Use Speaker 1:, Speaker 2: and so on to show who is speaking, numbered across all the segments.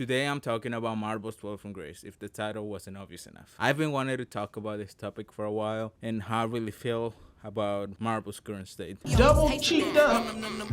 Speaker 1: Today I'm talking about Marvel's 12 from Grace, if the title wasn't obvious enough. I've been wanting to talk about this topic for a while and how I really feel about Marvel's current state.
Speaker 2: Double cheeked up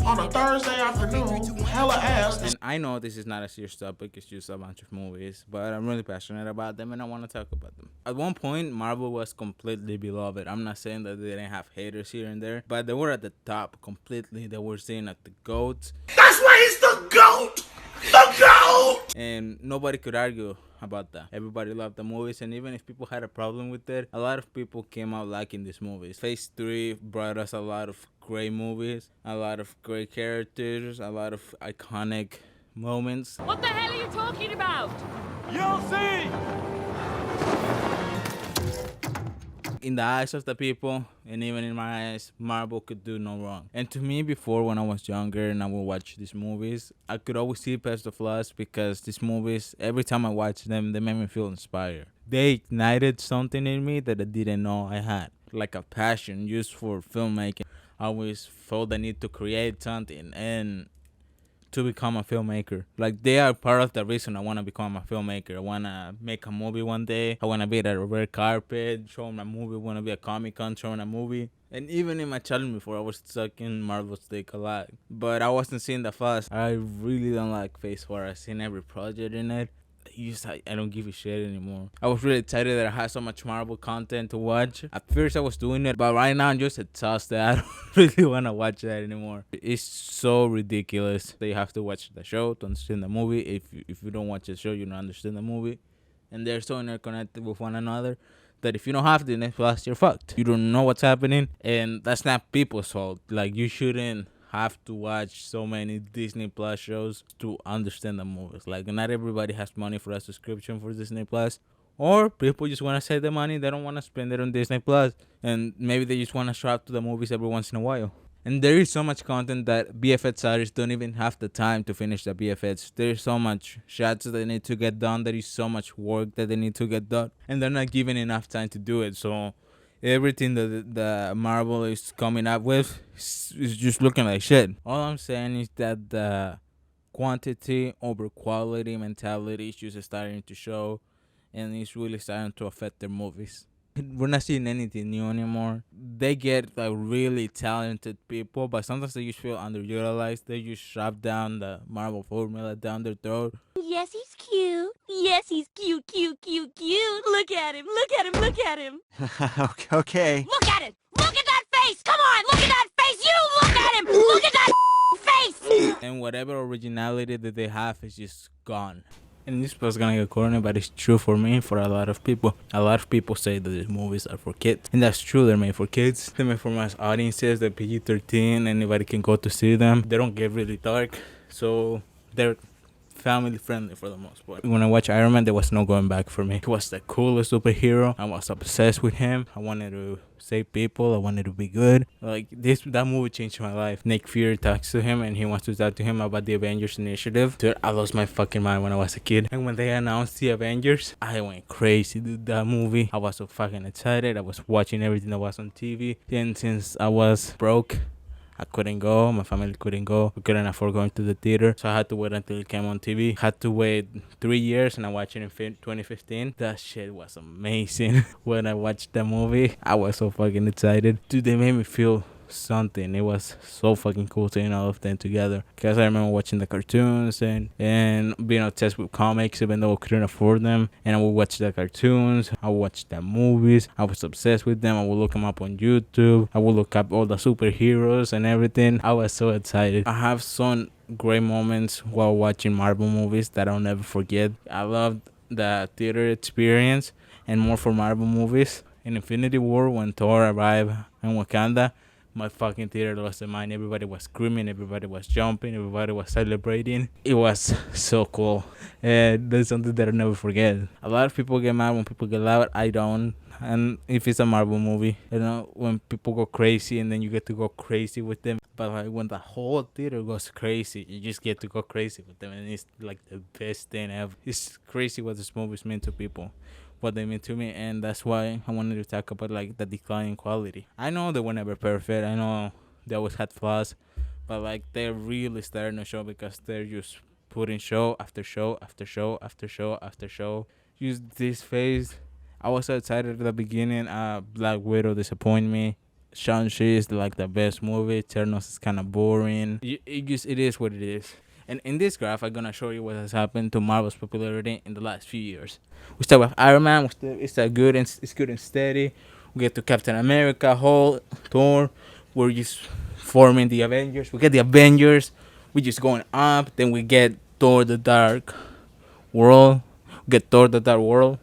Speaker 2: on a Thursday afternoon, hella ass.
Speaker 1: And I know this is not a serious topic, it's just a bunch of movies, but I'm really passionate about them and I want to talk about them. At one point, Marvel was completely beloved. I'm not saying that they didn't have haters here and there, but they were at the top completely. They were seen as the GOAT.
Speaker 2: That's why he's the GOAT! The GOAT!
Speaker 1: And nobody could argue about that. Everybody loved the movies, and even if people had a problem with it, a lot of people came out liking these movies. Phase 3 brought us a lot of great movies, a lot of great characters, a lot of iconic moments.
Speaker 3: What the hell are you talking about?
Speaker 4: You'll see!
Speaker 1: In the eyes of the people, and even in my eyes, Marvel could do no wrong. And to me, before, when I was younger and I would watch these movies, I could always see past the flaws because these movies, every time I watched them, they made me feel inspired. They ignited something in me that I didn't know I had, like a passion used for filmmaking. I always felt the need to create something and to become a filmmaker. Like, they are part of the reason I want to become a filmmaker. I want to make a movie one day. I want to be at a red carpet showing my movie. I want to be at Comic-Con showing a movie. And even in my childhood before, I was stuck in Marvel's dick a lot. But I wasn't seeing the fuss. I really don't like Phase 4. I've seen every project in it. I don't give a shit anymore. I was really excited that I had so much Marvel content to watch. At first I was doing it, but right now I'm just exhausted. I don't really want to watch that anymore. It's so ridiculous that you have to watch the show to understand the movie. If you don't watch the show, you don't understand the movie. And they're so interconnected with one another that if you don't have Disney Plus, you're fucked. You don't know what's happening, and that's not people's fault. Like, you shouldn't have to watch so many Disney Plus shows to understand the movies. Like, not everybody has money for a subscription for Disney Plus, or people just want to save the money. They don't want to spend it on Disney Plus, and maybe they just want to show up to the movies every once in a while. And there is so much content that BFX artists don't even have the time to finish the BFX. There's so much shots that they need to get done. There is so much work that they need to get done, and they're not given enough time to do it. So everything that the Marvel is coming up with is just looking like shit. All I'm saying is that the quantity over quality mentality is just starting to show, and it's really starting to affect their movies. We're not seeing anything new anymore. They get like really talented people, but sometimes they just feel underutilized. They just shove down the Marvel formula down their throat.
Speaker 3: Yes, he's cute. Yes, he's cute, cute, cute, cute. Look at him, look at him, look at him.
Speaker 4: Okay.
Speaker 3: Look at him! Look at that face! Come on, look at that face! You look at him! Look at that face!
Speaker 1: And whatever originality that they have is just gone. And this was gonna get corny, but it's true for me, for a lot of people. A lot of people say that these movies are for kids. And that's true, they're made for kids. They're made for mass audiences, they're PG-13, anybody can go to see them. They don't get really dark, so they're family friendly for the most part. When I watched Iron Man, there was no going back for me. He was the coolest superhero. I was obsessed with him. I wanted to save people. I wanted to be good. Like, that movie changed my life. Nick Fury talks to him and he wants to talk to him about the Avengers initiative. Dude, I lost my fucking mind when I was a kid. And when they announced the Avengers, I went crazy, dude. That movie, I was so fucking excited. I was watching everything that was on TV. And since I was broke, I couldn't go, my family couldn't go, we couldn't afford going to the theater, so I had to wait until it came on TV. Had to wait 3 years and I watched it in 2015. That shit was amazing. When I watched the movie, I was so fucking excited. Dude, they made me feel something. It was so fucking cool seeing all of them together, because I remember watching the cartoons and being obsessed with comics even though I couldn't afford them. And I would watch the cartoons, I would watch the movies, I was obsessed with them. I would look them up on YouTube, I would look up all the superheroes and everything. I was so excited. I have some great moments while watching Marvel movies that I'll never forget. I loved the theater experience, and more for Marvel movies. In Infinity War, when Thor arrived in Wakanda, my fucking theater lost their mind. Everybody was screaming, everybody was jumping, everybody was celebrating. It was so cool. And that's something that I'll never forget. A lot of people get mad when people get loud. I don't. And if it's a Marvel movie, you know, when people go crazy and then you get to go crazy with them. But like when the whole theater goes crazy, you just get to go crazy with them. And it's like the best thing ever. It's crazy what this movies mean to people, what they mean to me, and that's why I wanted to talk about like the decline in quality. I know they were never perfect. I know they always had flaws, but like they're really starting to show because they're just putting show after show after show after show after show. Use this phase. I was so excited at the beginning. Black Widow disappointed me. Shang-Chi is like the best movie. Eternals is kind of boring. It is what it is. And in this graph, I'm gonna show you what has happened to Marvel's popularity in the last few years. We start with Iron Man. It's good and steady. We get to Captain America, Hulk, Thor. We're just forming the Avengers. We get the Avengers. We just going up. Then we get Thor: The Dark World. We get Thor: The Dark World.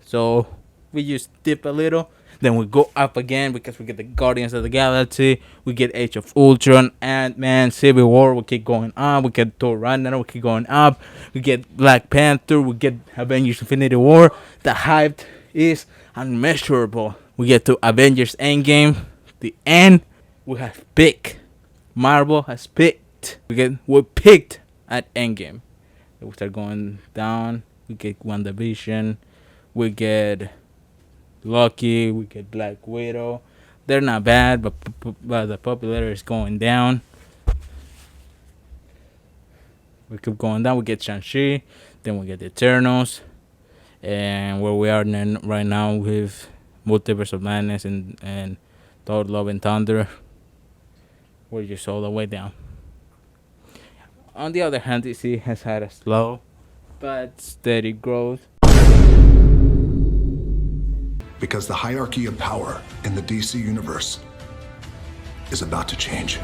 Speaker 1: So we just dip a little. Then we go up again because we get the Guardians of the Galaxy. We get Age of Ultron, Ant-Man, Civil War. We keep going up. We get Thor Ragnarok. We keep going up. We get Black Panther. We get Avengers Infinity War. The hype is unmeasurable. We get to Avengers Endgame. The end. We have picked. Marvel has picked. We picked at Endgame. We start going down. We get WandaVision. We get Lucky, we get Black Widow. They're not bad, but the popularity is going down. We keep going down. We get Shang-Chi, then we get the Eternals, and where we are right now with Multiverse of Madness and Thor: Love and Thunder, we're just all the way down. On the other hand, DC has had a slow but steady growth.
Speaker 5: Because the hierarchy of power in the DC universe is about to change.